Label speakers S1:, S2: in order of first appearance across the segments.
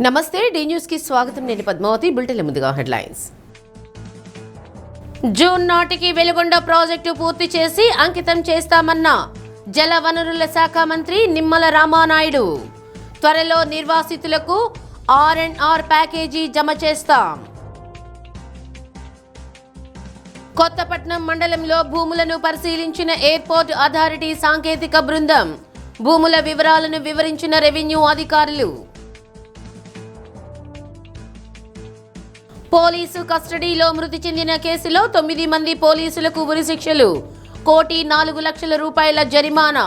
S1: నమస్తే D news కి స్వాగతం. నేను పద్మావతి. బులెటిన్ల ముందుగా హెడ్లైన్స్. జూన్ నాటికి వెలుగొండ ప్రాజెక్టు పూర్తి చేసి అంకితం చేస్తామన్న జల వనరుల శాఖ మంత్రి నిమ్మల రామానాయుడు. త్వరలో నిర్వాసితులకు ఆర్ఎన్ఆర్ ప్యాకేజీ జమ చేస్తాం. కొత్తపట్నం మండలంలో భూములను పరిశీలించిన ఎయిర్పోర్ట్ అథారిటీ సాంకేతిక బృందం. భూముల వివరాలను వివరించిన రెవెన్యూ అధికారులు. పోలీసు కస్టడీలో మృతి చెందిన కేసులో 9 మంది పోలీసులకు ఉరిశిక్షలు. 1,04,00,000 రూపాయల జరిమానా.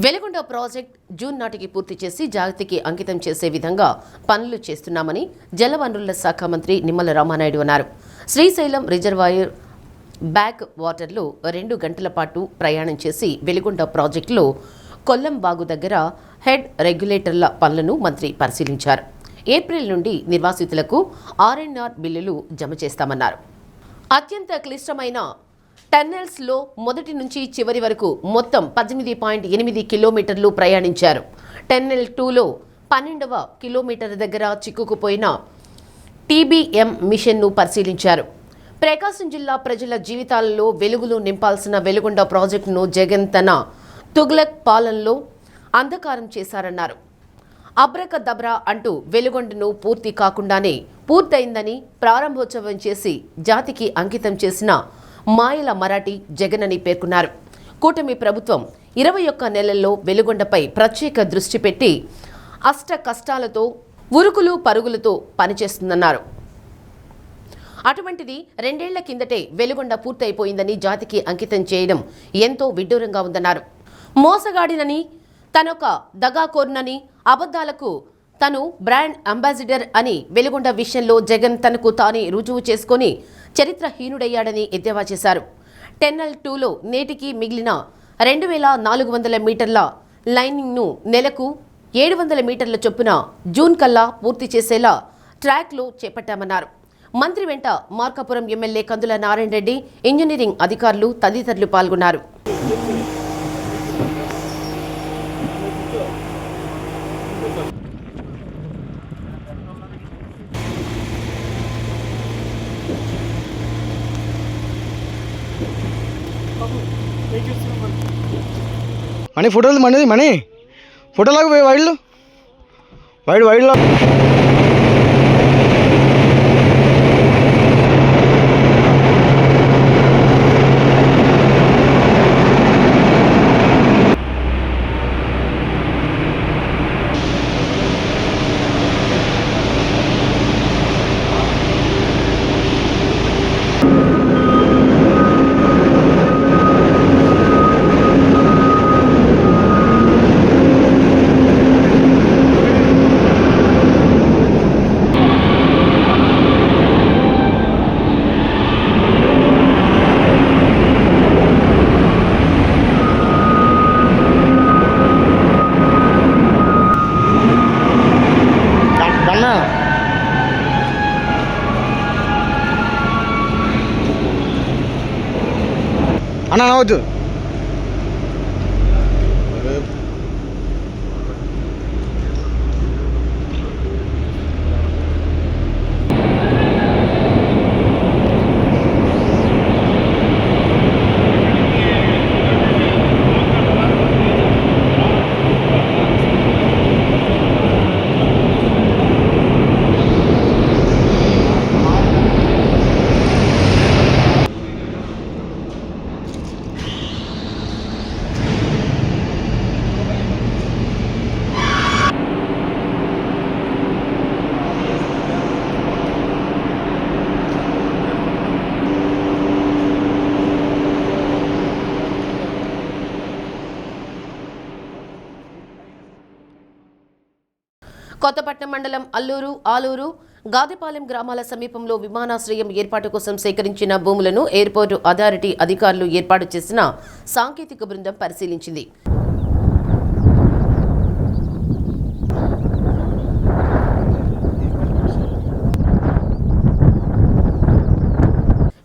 S1: వెలుగొండ ప్రాజెక్ట్ జూన్ నాటికి పూర్తి చేసి జాతికి అంకితం చేసే విధంగా పనులు చేస్తున్నామని జలవనరుల శాఖ మంత్రి నిమ్మల రామానాయుడు అన్నారు. శ్రీశైలం రిజర్వాయర్ బ్యాక్ వాటర్లో 2 గంటల పాటు ప్రయాణం చేసి వెలుగొండ ప్రాజెక్టులో కొల్లంబాగు దగ్గర హెడ్ రెగ్యులేటర్ల పనులను మంత్రి పరిశీలించారు. ఏప్రిల్ నుండి నిర్వాసితులకు ఆర్ఎన్ఆర్ బిల్లులు జమ చేస్తామన్నారు. అత్యంత క్లిష్టమైన టన్నెల్స్లో మొదటి నుంచి చివరి వరకు మొత్తం 18.8 కిలోమీటర్లు ప్రయాణించారు. టన్నెల్ 2లో 12వ కిలోమీటర్ దగ్గర చిక్కుకుపోయిన టీబీఎం మిషన్ను పరిశీలించారు. ప్రకాశం జిల్లా ప్రజల జీవితాలలో వెలుగులు నింపాల్సిన వెలుగొండ ప్రాజెక్టును జగన్ తన తుగ్లక్ పాలనలో అంధకారం చేశారన్నారు. అబ్రకదబ్రా అంటూ వెలుగొండను పూర్తి కాకుండానే పూర్తయిందని ప్రారంభోత్సవం చేసి జాతికి అంకితం చేసిన మాయల మరాఠీ జగన్ అని పేర్కొన్నారు. కూటమి ప్రభుత్వం 21 నెలల్లో వెలుగొండపై ప్రత్యేక దృష్టి పెట్టి అష్ట కష్టాలతో ఉరుకులు పరుగులతో పనిచేస్తుందన్నారు. అటువంటిది 2 ఏళ్ల కిందటే వెలుగొండ పూర్తయిపోయిందని జాతికి అంకితం చేయడం ఎంతో విడ్డూరంగా ఉందన్నారు. మోసగాడినని, తనొక దగాకోరునని, అబద్ధాలకు తను బ్రాండ్ అంబాసిడర్ అని వెలుగొండ విషయంలో జగన్ తనకు తానే రుజువు చేసుకుని చరిత్రహీనుడయ్యాడని ఎద్దేవా చేశారు. టెన్నెల్ 2లో నేటికి మిగిలిన 2,400 మీటర్ల లైనింగ్ను నెలకు 700 మీటర్ల చొప్పున జూన్ కల్లా పూర్తి చేసేలా ట్రాక్లో చేపట్టామన్నారు. మంత్రి వెంట మార్కాపురం ఎమ్మెల్యే కందుల నారాయణ రెడ్డి, ఇంజనీరింగ్ అధికారులు తదితరులు పాల్గొన్నారు.
S2: మనీ ఫోటోలు మనీ ఫోటోలాగా పోయి వైడ్లో అన్న నవ్వద్దు.
S1: కొత్తపట్నం మండలం అల్లూరు, ఆలూరు, గాదిపాలెం గ్రామాల సమీపంలో విమానాశ్రయం ఏర్పాటు కోసం సేకరించిన భూములను ఎయిర్పోర్టు అథారిటీ అధికారులు ఏర్పాటు చేసిన సాంకేతిక బృందం పరిశీలించింది.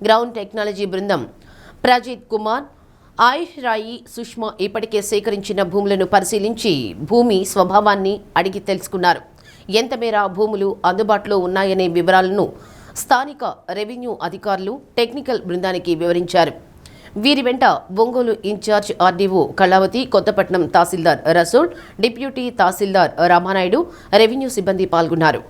S1: గ్రౌండ్ టెక్నాలజీ బృందం ప్రజిత్ కుమార్, రాయి సుష్మా ఇప్పటికే సేకరించిన భూములను పరిశీలించి భూమి స్వభావాన్ని అడిగి తెలుసుకున్నారు. ఎంత మేర భూములు అందుబాటులో ఉన్నాయనే వివరాలను స్థానిక రెవెన్యూ అధికారులు టెక్నికల్ బృందానికి వివరించారు. వీరి వెంట ఒంగోలు ఇన్ఛార్జ్ ఆర్డీఓ కళావతి, కొత్తపట్నం తహసీల్దార్ రసూల్, డిప్యూటీ తహసీల్దార్ రామానాయుడు, రెవెన్యూ సిబ్బంది పాల్గొన్నారు.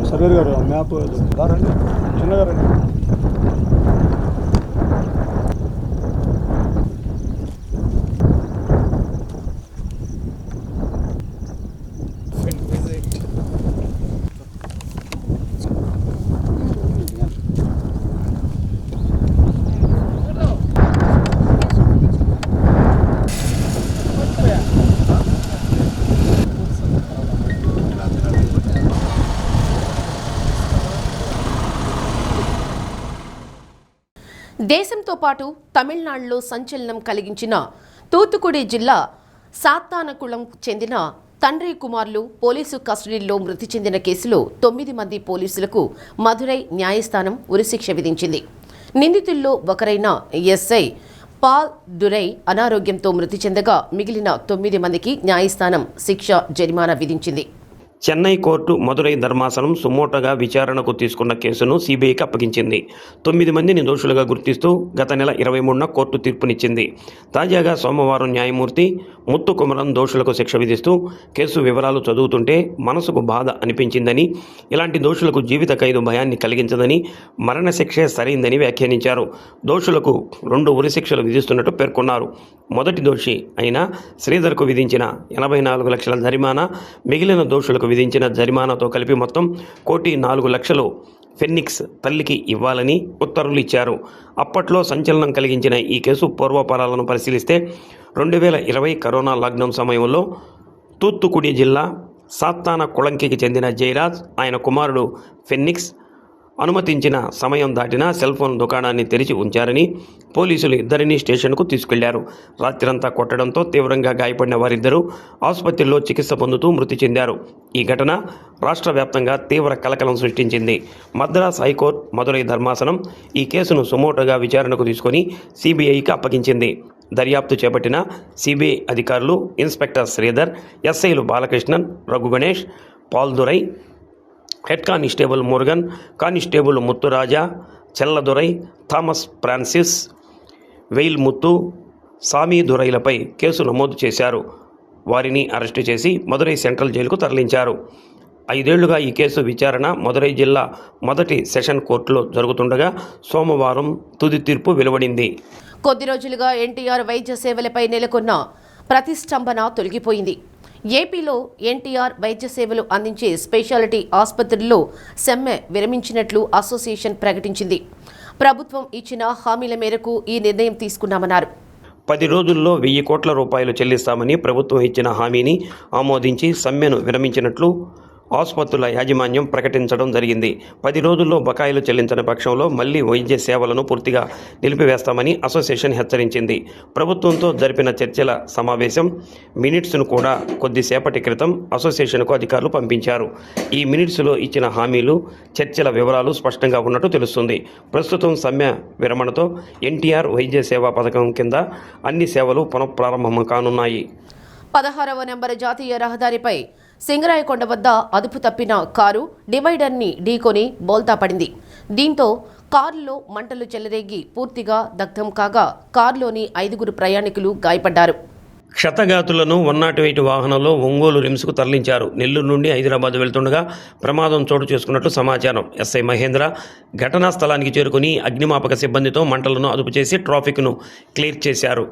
S3: సర్వేర్ గారు మ్యాప్ దారండి చిన్నగా రండి.
S1: దేశంతో పాటు తమిళనాడులో సంచలనం కలిగించిన తూత్తుకుడి జిల్లా సాత్తానకుళం చెందిన తండ్రి కుమారులు పోలీసు కస్టడీలో మృతి చెందిన కేసులో 9 మంది పోలీసులకు మదురై న్యాయస్థానం ఉరిశిక్ష విధించింది. నిందితుల్లో ఒకరైన ఎస్ఐ పాల్ దురై అనారోగ్యంతో మృతి చెందగా మిగిలిన 9 మందికి న్యాయస్థానం శిక్ష జరిమానా విధించింది.
S4: చెన్నై కోర్టు మదురై ధర్మాసనం సుమోటోగా విచారణకు తీసుకున్న కేసును సీబీఐకి అప్పగించింది. 9 మందిని దోషులుగా గుర్తిస్తూ గత నెల 23న కోర్టు తీర్పునిచ్చింది. తాజాగా సోమవారం న్యాయమూర్తి ముత్తు కుమరన్ దోషులకు శిక్ష విధిస్తూ కేసు వివరాలు చదువుతుంటే మనసుకు బాధ అనిపించిందని, ఇలాంటి దోషులకు జీవిత ఖైదు భయాన్ని కలిగించదని, మరణశిక్షే సరైందని వ్యాఖ్యానించారు. దోషులకు 2 ఉరిశిక్షలు విధిస్తున్నట్టు పేర్కొన్నారు. మొదటి దోషి అయిన శ్రీధర్కు విధించిన 84 లక్షల జరిమానా, మిగిలిన దోషులకు విధించిన జరిమానాతో కలిపి మొత్తం 1,04,00,000 ఫెన్నిక్స్ తల్లికి ఇవ్వాలని ఉత్తర్వులు ఇచ్చారు. అప్పట్లో సంచలనం కలిగించిన ఈ కేసు పూర్వపరాలను పరిశీలిస్తే 2020 కరోనా లాక్డౌన్ సమయంలో తూత్తుకుడి జిల్లా సాత్తానకుళంకి చెందిన జయరాజ్, ఆయన కుమారుడు ఫెన్నిక్స్ అనుమతించిన సమయం దాటినా సెల్ ఫోన్ దుకాణాన్ని తెరిచి ఉంచారని పోలీసులు ఇద్దరిని స్టేషన్కు తీసుకెళ్లారు. రాత్రంతా కొట్టడంతో తీవ్రంగా గాయపడిన వారిద్దరూ ఆసుపత్రిలో చికిత్స పొందుతూ మృతి చెందారు. ఈ ఘటన రాష్ట్ర వ్యాప్తంగా తీవ్ర కలకలం సృష్టించింది. మద్రాస్ హైకోర్టు మదురై ధర్మాసనం ఈ కేసును సుమోటోగా విచారణకు తీసుకొని సీబీఐకి అప్పగించింది. దర్యాప్తు చేపట్టిన సిబిఐ అధికారులు ఇన్స్పెక్టర్ శ్రీధర్, ఎస్ఐలు Balakrishnan, Raghu Ganesh, Paldurai, head constable Murugan, constable Muthuraja, Chelladurai, Thomas Francis, Veyil Muthu, Sami దురైలపై కేసు నమోదు చేశారు. వారిని అరెస్టు చేసి మదురై సెంట్రల్ జైలుకు తరలించారు. 5 ఏళ్లుగా ఈ కేసు విచారణ మదురై జిల్లా మొదటి సెషన్ కోర్టులో జరుగుతుండగా సోమవారం తుది తీర్పు వెలువడింది.
S1: కొద్ది రోజులుగా ఎన్టీఆర్ వైద్య సేవలపై నెలకొన్న ప్రతిష్టంభన తొలగిపోయింది. ఏపీలో ఎన్టీఆర్ వైద్య సేవలు అందించే స్పెషాలిటీ ఆసుపత్రుల్లో సమ్మె విరమించినట్లు అసోసియేషన్ ప్రకటించింది. ప్రభుత్వం ఇచ్చిన హామీల మేరకు ఈ నిర్ణయం తీసుకున్నామన్నారు.
S4: 10 రోజుల్లో 1,000 కోట్ల రూపాయలు చెల్లిస్తామని ప్రభుత్వం ఇచ్చిన హామీని ఆమోదించి సమ్మెను విరమించినట్లు ఆసుపత్రుల యాజమాన్యం ప్రకటించడం జరిగింది. 10 రోజుల్లో బకాయిలు చెల్లించని పక్షంలో మళ్లీ వైద్య సేవలను పూర్తిగా నిలిపివేస్తామని అసోసియేషన్ హెచ్చరించింది. ప్రభుత్వంతో జరిపిన చర్చల సమావేశం మినిట్స్ను కూడా కొద్దిసేపటి క్రితం అసోసియేషన్కు అధికారులు పంపించారు. ఈ మినిట్స్లో ఇచ్చిన హామీలు, చర్చల వివరాలు స్పష్టంగా ఉన్నట్టు తెలుస్తుంది. ప్రస్తుతం సమ్మె విరమణతో ఎన్టీఆర్ వైద్య సేవా పథకం కింద అన్ని సేవలు పునఃప్రారంభం కానున్నాయి.
S1: 16వ నెంబర్ జాతీయ రహదారిపై సింగరాయకొండ వద్ద అదుపు తప్పిన కారు డివైడర్ని ఢీకొని బోల్తా పడింది. దీంతో కారులో మంటలు చెలరేగి పూర్తిగా దగ్ధం కాగా కారులోని 5 ప్రయాణికులు గాయపడ్డారు.
S4: క్షతగాతులను 108 వాహనంలో ఒంగోలు రిమ్స్కు తరలించారు. నెల్లూరు నుండి హైదరాబాద్ వెళ్తుండగా ప్రమాదం చోటు చేసుకున్నట్లు సమాచారం. ఎస్ఐ మహేంద్ర ఘటనా స్థలానికి చేరుకుని అగ్నిమాపక సిబ్బందితో మంటలను అదుపు చేసి ట్రాఫిక్ను క్లియర్ చేశారు.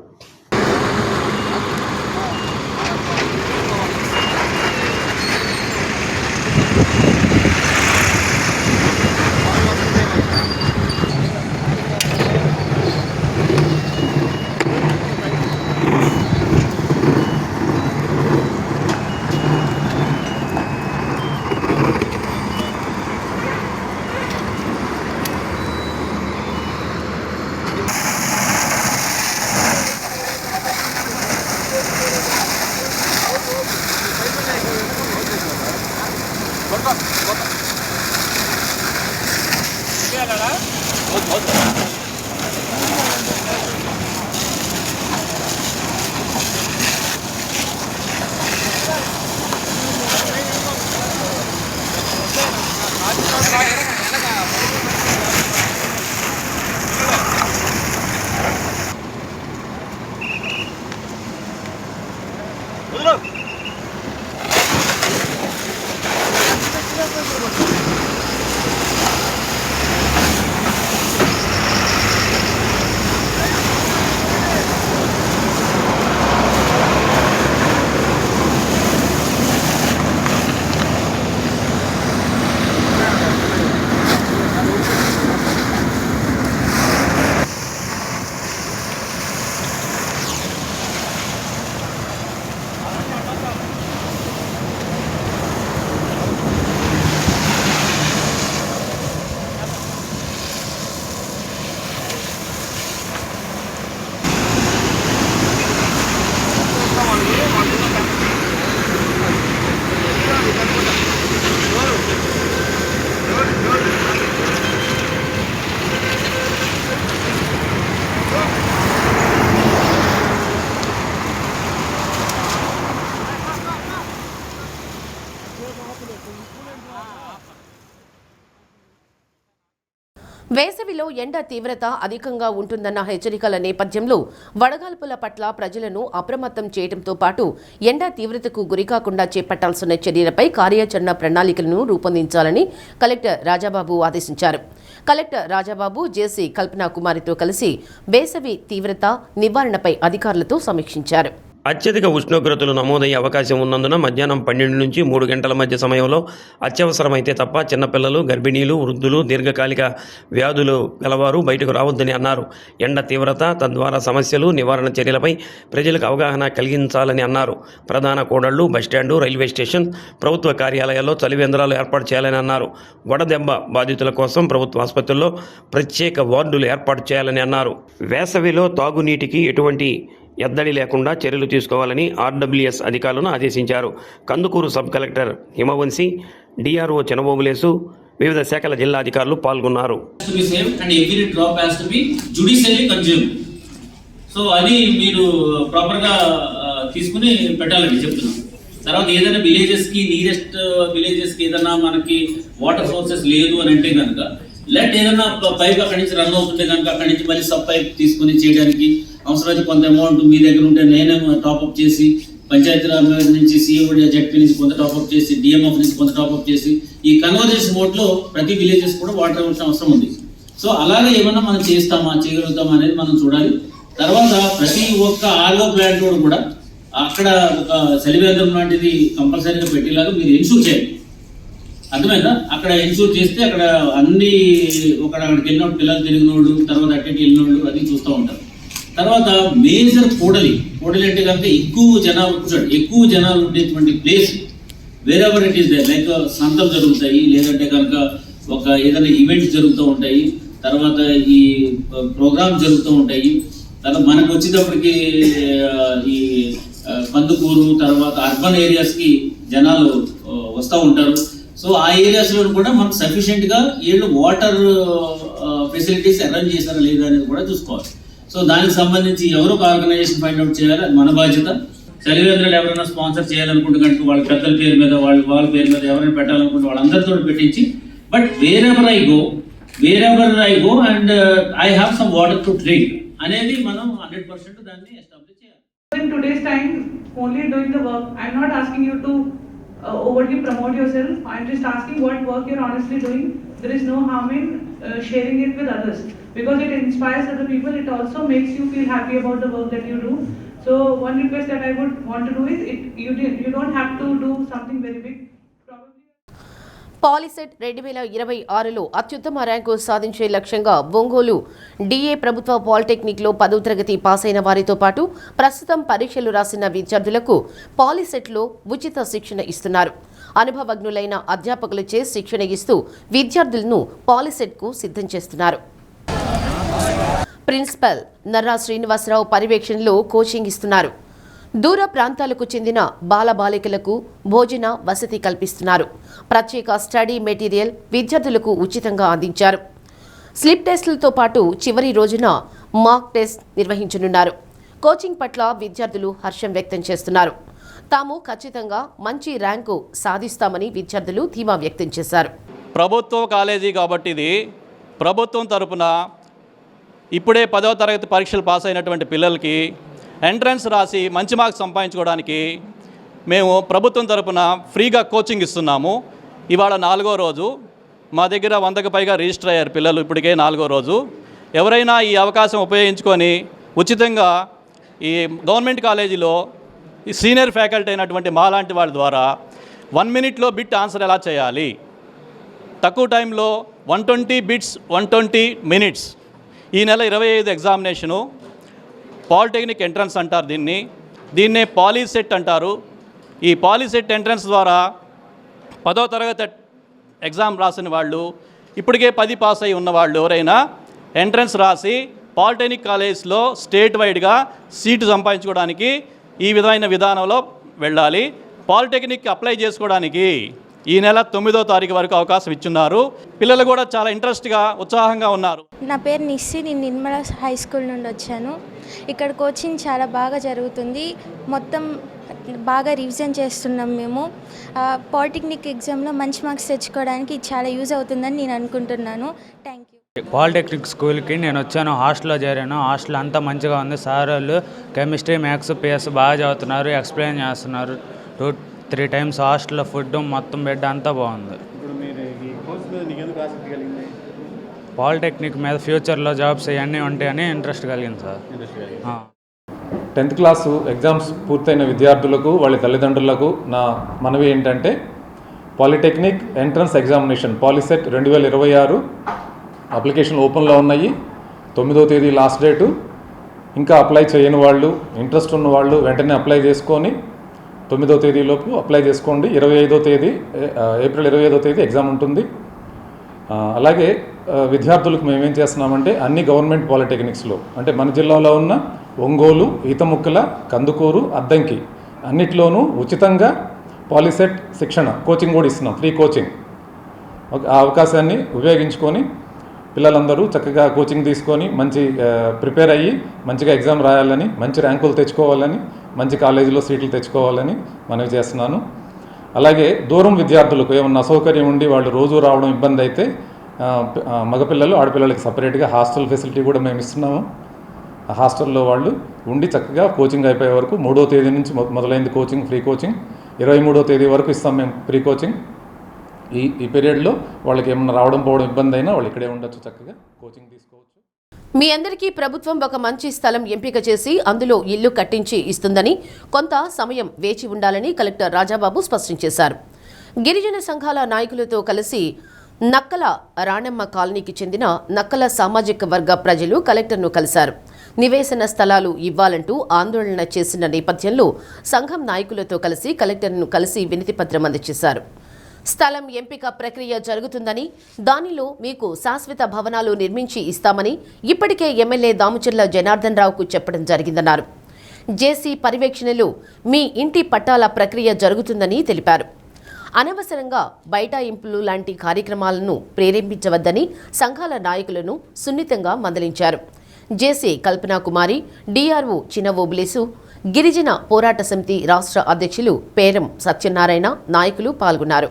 S1: వేసవిలో ఎండ తీవ్రత అధికంగా ఉంటుందన్న హెచ్చరికల నేపథ్యంలో వడగాల్పుల పట్ల ప్రజలను అప్రమత్తం చేయడంతో పాటు ఎండ తీవ్రతకు గురికాకుండా చేపట్టాల్సిన చర్యలపై కార్యాచరణ ప్రణాళికలను రూపొందించాలని కలెక్టర్ రాజాబాబు ఆదేశించారు. కలెక్టర్ రాజాబాబు జేసీ కల్పనా కుమారితో కలిసి వేసవి తీవ్రత నివారణపై అధికారులతో సమీక్షించారు.
S4: అత్యధిక ఉష్ణోగ్రతలు నమోదయ్యే అవకాశం ఉన్నందున మధ్యాహ్నం 12 నుంచి 3 గంటల మధ్య సమయంలో అత్యవసరమైతే తప్ప చిన్నపిల్లలు, గర్భిణీలు, వృద్ధులు, దీర్ఘకాలిక వ్యాధులు గలవారు బయటకు రావద్దని అన్నారు. ఎండ తీవ్రత, తద్వారా సమస్యలు, నివారణ చర్యలపై ప్రజలకు అవగాహన కలిగించాలని అన్నారు. ప్రధాన కూడళ్లు, బస్టాండు, రైల్వే స్టేషన్, ప్రభుత్వ కార్యాలయాల్లో చలివేంద్రాలు ఏర్పాటు చేయాలని అన్నారు. వడదెబ్బ బాధితుల కోసం ప్రభుత్వ ఆసుపత్రుల్లో ప్రత్యేక వార్డులు ఏర్పాటు చేయాలని అన్నారు. వేసవిలో తాగునీటికి ఎటువంటి ఎద్దడి లేకుండా చర్యలు తీసుకోవాలని ఆర్డబ్ల్యూఎస్ అధికారులను ఆదేశించారు. Kandukur sub collector Himavamsi, DRO చినబోబులేసు, వివిధ శాఖల జిల్లా అధికారులు పాల్గొన్నారు.
S5: సో అది మీరు ప్రాపర్గా తీసుకుని పెట్టాలని చెప్తున్నాం. తర్వాత ఏదైనా విలేజెస్కి, నియరెస్ట్ విలేజెస్కి ఏదైనా మనకి వాటర్ సోర్సెస్ లేదు అని అంటే కనుక ఏదైనా పైప్ అక్కడి నుంచి రన్ అవుతుంటే కనుక అక్కడి నుంచి మళ్ళీ సబ్ పైప్ తీసుకుని చేయడానికి అవసరమైతే కొంత అమౌంట్ మీ దగ్గర ఉంటే నేనే టాప్అప్ చేసి, పంచాయతీరాజ్ నుంచి సిఓడి జడ్పీ నుంచి కొంత టాప్అప్ చేసి, డిఎంఎఫ్ నుంచి కొంత టాప్అప్ చేసి, ఈ కన్వర్జేషన్ మోడ్లో ప్రతి విలేజెస్ కూడా వాటర్ ఇవ్వాల్సిన అవసరం ఉంది. సో అలాగే ఏమన్నా మనం చేయగలుగుతామా అనేది మనం చూడాలి. తర్వాత ప్రతి ఒక్క ఆర్ఓ ప్లాంట్ కూడా అక్కడ ఒక చలివేంద్రం లాంటిది కంపల్సరీగా పెట్టేలాగా మీరు ఇన్షూర్ చేయాలి. అర్థమైందా? అక్కడ ఇన్షూర్ చేస్తే అక్కడ అన్ని అక్కడికి వెళ్ళినోడు, పిల్లలు తిరిగినోడు, తర్వాత అట్టేటి వెళ్ళినోడు అది చూస్తూ ఉంటారు. తర్వాత మేజర్ కూడలి అంటే కనుక ఎక్కువ జనాలు ఉండేటువంటి place wherever it is there, like సంతం జరుగుతాయి, లేదంటే కనుక ఒక ఏదైనా ఈవెంట్స్ జరుగుతూ ఉంటాయి, తర్వాత ఈ ప్రోగ్రామ్స్ జరుగుతూ ఉంటాయి. తర్వాత మనకు వచ్చేటప్పటికి ఈ కందుకూరు తర్వాత అర్బన్ ఏరియాస్కి జనాలు వస్తూ ఉంటారు. సో ఆ ఏరియాస్లో కూడా మనకు సఫిషియెంట్గా వీళ్ళు వాటర్ ఫెసిలిటీస్ అరేంజ్ చేశారా లేదా అనేది కూడా చూసుకోవాలి. సో దానికి సంబంధించి ఎవరో ఒక ఆర్గనైజేషన్ ఫైండ్ అవుట్ చేయాలి, అది మన బాధ్యత. చలివేంద్రాలు ఎవరైనా స్పాన్సర్ చేయాలనుకుంటే కనుక వాళ్ళ పెద్దల పేరు మీద, వాళ్ళ పేరు మీద ఎవరైనా పెట్టాలనుకుంటే వాళ్ళందరితో పెట్టించి, but wherever I go and I have some water to drink అనేది మనం 100% దాన్ని ఎస్టాబ్లిష్ చేయాలి.
S6: In today's time, only doing the work. I'm not asking you to overtly promote yourself. I'm just asking what work you're honestly doing. There is no harm in sharing it with others because it inspires other people. It also makes you feel happy about the work that you do. So one request that I would want to do is, you don't have to do something very big.
S1: Polycet 2026లో అత్యుత్తమ rank సాధించే లక్ష్యంగా Ongole DA ప్రభుత్వ పాలిటెక్నిక్లో 10వ తరగతి pass అయిన వారితో పాటు ప్రస్తుతం పరీక్షలు రాసిన విద్యార్థులకు పాలిసెట్లో ఉచిత శిక్షణ ఇస్తున్నారు. అనుభవజ్ఞులైన అధ్యాపకులచే శిక్షణ ఇస్తూ విద్యార్థులను పాలిసెట్కు సిద్ధం చేస్తున్నారు. ప్రిన్సిపల్ నర్రా శ్రీనివాసరావు పర్యవేక్షణలో కోచింగ్ ఇస్తున్నారు. దూర ప్రాంతాలకు చెందిన బాలబాలికలకు భోజన వసతి కల్పిస్తున్నారు. ప్రత్యేక స్టడీ మెటీరియల్ విద్యార్థులకు ఉచితంగా అందించారు. స్లిప్ టెస్టులతో పాటు చివరి రోజున మాక్ టెస్ట్ నిర్వహించనున్నారు. కోచింగ్ పట్ల విద్యార్థులు హర్షం వ్యక్తం చేస్తున్నారు. తాము ఖచ్చితంగా మంచి ర్యాంకు సాధిస్తామని విద్యార్థులు ధీమా వ్యక్తం చేశారు.
S7: ప్రభుత్వ కాలేజీ కాబట్టి ఇది ప్రభుత్వం తరపున ఇప్పుడే 10వ తరగతి పరీక్షలు పాస్ అయినటువంటి పిల్లలకి ఎంట్రన్స్ రాసి మంచి మార్క్స్ సంపాదించుకోవడానికి మేము ప్రభుత్వం తరపున ఫ్రీగా కోచింగ్ ఇస్తున్నాము. ఇవాళ 4వ రోజు. మా దగ్గర 100కు పైగా రిజిస్టర్ అయ్యారు పిల్లలు. ఇప్పటికే 4వ రోజు. ఎవరైనా ఈ అవకాశం ఉపయోగించుకొని ఉచితంగా ఈ గవర్నమెంట్ కాలేజీలో ఈ సీనియర్ ఫ్యాకల్టీ అయినటువంటి మాలాంటి వాళ్ళ ద్వారా 1 మినిట్లో బిట్ ఆన్సర్ ఎలా చేయాలి, తక్కువ టైంలో 120 బిట్స్ 120 మినిట్స్. ఈ నెల 25 ఎగ్జామినేషను. పాలిటెక్నిక్ ఎంట్రన్స్ అంటారు దీన్నే పాలిసెట్ అంటారు. ఈ పాలిసెట్ ఎంట్రన్స్ ద్వారా 10వ తరగతి ఎగ్జామ్ రాసిన వాళ్ళు, ఇప్పటికే 10 పాస్ అయి ఉన్నవాళ్ళు ఎవరైనా ఎంట్రన్స్ రాసి పాలిటెక్నిక్ కాలేజ్లో స్టేట్ వైడ్గా సీటు సంపాదించుకోవడానికి ఈ విధమైన విధానంలో వెళ్ళాలి. పాలిటెక్నిక్ అప్లై చేసుకోవడానికి ఈ నెల 9వ తారీఖు వరకు అవకాశం ఇచ్చున్నారు. పిల్లలు కూడా చాలా ఇంట్రెస్ట్గా ఉత్సాహంగా ఉన్నారు.
S8: నా పేరు నిస్సి, నేను నిర్మల హై స్కూల్ నుండి వచ్చాను. ఇక్కడ కోచింగ్ చాలా బాగా జరుగుతుంది. మొత్తం బాగా రివిజన్ చేస్తున్నాం మేము. పాలిటెక్నిక్ ఎగ్జామ్లో మంచి మార్క్స్ తెచ్చుకోవడానికి చాలా యూజ్ అవుతుందని నేను అనుకుంటున్నాను. Thank you.
S9: పాలిటెక్నిక్ స్కూల్కి నేను వచ్చాను, హాస్టల్లో చేరాను. హాస్టల్ అంతా మంచిగా ఉంది. సార్ వాళ్ళు కెమిస్ట్రీ, మ్యాథ్స్, పిఎస్ బాగా చదువుతున్నారు, ఎక్స్ప్లెయిన్ చేస్తున్నారు. 2-3 టైమ్స్ హాస్టల్లో ఫుడ్ మొత్తం బెడ్ అంతా బాగుంది. పాలిటెక్నిక్ మీద ఫ్యూచర్లో జాబ్స్ ఇవన్నీ ఉంటాయని ఇంట్రెస్ట్ కలిగింది సార్.
S10: 10th క్లాసు ఎగ్జామ్స్ పూర్తయిన విద్యార్థులకు వాళ్ళ తల్లిదండ్రులకు నా మనవి ఏంటంటే, పాలిటెక్నిక్ ఎంట్రన్స్ ఎగ్జామినేషన్ పాలిసెట్ 2026 అప్లికేషన్లు ఓపెన్లో ఉన్నాయి. 9వ తేదీ లాస్ట్ డేటు. ఇంకా అప్లై చేయని వాళ్ళు, ఇంట్రెస్ట్ ఉన్న వాళ్ళు వెంటనే అప్లై చేసుకొని 9వ తేదీలోపు అప్లై చేసుకోండి. ఏప్రిల్ 25వ తేదీ ఎగ్జామ్ ఉంటుంది. అలాగే విద్యార్థులకు మేమేం చేస్తున్నామంటే, అన్ని గవర్నమెంట్ పాలిటెక్నిక్స్లో అంటే మన జిల్లాలో ఉన్న ఒంగోలు, ఈతముక్కల, కందుకూరు, అద్దంకి అన్నిట్లోనూ ఉచితంగా పాలిసెట్ శిక్షణ కోచింగ్ కూడా ఇస్తున్నాం, ఫ్రీ కోచింగ్. ఆ అవకాశాన్ని ఉపయోగించుకొని పిల్లలందరూ చక్కగా కోచింగ్ తీసుకొని మంచి ప్రిపేర్ అయ్యి మంచిగా ఎగ్జామ్ రాయాలని, మంచి ర్యాంకులు తెచ్చుకోవాలని, మంచి కాలేజీలో సీట్లు తెచ్చుకోవాలని మనవి చేస్తున్నాను. అలాగే దూరం విద్యార్థులకు ఏమన్నా అసౌకర్యం ఉండి వాళ్ళు రోజు రావడం ఇబ్బంది అయితే మగపిల్లలు, ఆడపిల్లలకి సపరేట్గా హాస్టల్ ఫెసిలిటీ కూడా మేము ఇస్తున్నాము. ఆ హాస్టల్లో వాళ్ళు ఉండి చక్కగా కోచింగ్ అయిపోయే వరకు 3వ తేదీ నుంచి మొదలైంది కోచింగ్, ఫ్రీ కోచింగ్. 23వ తేదీ వరకు ఇస్తాం మేము ఫ్రీ కోచింగ్. ఈ పీరియడ్లో వాళ్ళకి ఏమన్నా రావడం పోవడం ఇబ్బంది అయినా వాళ్ళు ఇక్కడే ఉండొచ్చు, చక్కగా కోచింగ్ తీసుకోవచ్చు.
S1: మీ అందరికీ ప్రభుత్వం ఒక మంచి స్థలం ఎంపిక చేసి అందులో ఇల్లు కట్టించి ఇస్తుందని, కొంత సమయం వేచి ఉండాలని కలెక్టర్ రాజాబాబు స్పష్టం చేశారు. గిరిజన సంఘాల నాయకులతో కలిసి నక్కల రాణమ్మ కాలనీకి చెందిన నక్కల సామాజిక వర్గ ప్రజలు కలెక్టర్ను కలిశారు. నివేశన స్థలాలు ఇవ్వాలంటూ ఆందోళన చేసిన నేపథ్యంలో సంఘం నాయకులతో కలిసి కలెక్టర్ను కలిసి వినతిపత్రం అందజేశారు. స్థలం ఎంపిక ప్రక్రియ జరుగుతుందని, దానిలో మీకు శాశ్వత భవనాలు నిర్మించి ఇస్తామని ఇప్పటికే ఎమ్మెల్యే దామచర్ల జనార్దన్ రావుకు చెప్పడం జరిగిందన్నారు. జేసీ పర్యవేక్షణలో మీ ఇంటి పట్టాల ప్రక్రియ జరుగుతుందని తెలిపారు. అనవసరంగా బైఠాయింపులు లాంటి కార్యక్రమాలను ప్రేరేపించవద్దని సంఘాల నాయకులను సున్నితంగా మందలించారు. జేసీ కల్పనా కుమారి, డిఆర్ఓ చిన్న ఓబులేసు, గిరిజన పోరాట సమితి రాష్ట్ర అధ్యక్షులు పేరం సత్యనారాయణ నాయకులు పాల్గొన్నారు.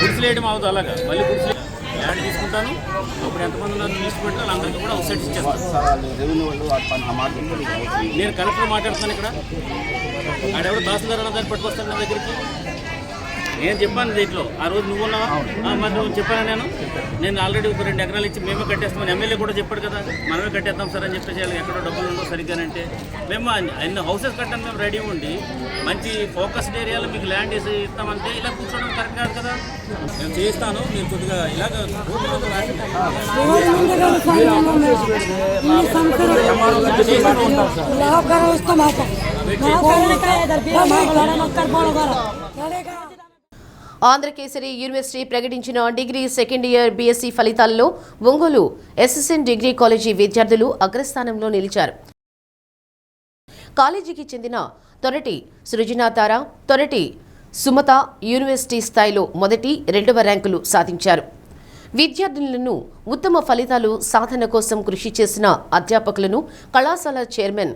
S5: గుడిసెలేయడం అవుతుంది, అలాగా మళ్ళీ గుడిసె ల్యాండ్ తీసుకుంటాను. అప్పుడు ఎంతమంది ఉన్నారు లిస్ట్ పెట్టి వాళ్ళందరికీ కూడా అవుట్ సైడ్ ఇచ్చేస్తాను. నేను కలెక్టర్ మాట్లాడుతున్నాను ఇక్కడ. ఆడెవడు తహసీల్దార్ అన్న దాన్ని పట్టుకొస్తాను నా దగ్గరికి. నేను చెప్పాను దీంట్లో ఆ రోజు నువ్వు ఉన్నావా, మరి నువ్వు చెప్పాను. నేను ఆల్రెడీ ఒక 2 ఎకరాలు ఇచ్చి మేమే కట్టేస్తామని ఎమ్మెల్యే కూడా చెప్పాడు కదా, మనమే కట్టేద్దాం సార్ అని చెప్పేసి ఎక్కడో డబ్బులు ఉండవు సరిగ్గానంటే మేము అన్ని హౌసెస్ కట్టాను. మేము రెడీ ఉండి మంచి ఫోకస్డ్ ఏరియాలో మీకు ల్యాండ్ వేసి ఇస్తామంటే ఇలా కూర్చోవడం కరెక్ట్ కాదు కదా. నేను చేస్తాను, మీరు కొద్దిగా ఇలాగ
S1: ఆంధ్రకేసరి యూనివర్సిటీ ప్రకటించిన డిగ్రీ సెకండ్ ఇయర్ బీఎస్సీ ఫలితాల్లో ఒంగోలు ఎస్ఎస్ఎన్ డిగ్రీ కాలేజీ విద్యార్థులు అగ్రస్థానంలో నిలిచారు. కాలేజీకి చెందిన తొరటి సృజనాతార, తొరటి సుమత యూనివర్సిటీ స్థాయిలో మొదటి, 2వ ర్యాంకులు సాధించారు. విద్యార్థులను ఉత్తమ ఫలితాలు సాధన కోసం కృషి చేసిన అధ్యాపకులను కళాశాల చైర్మన్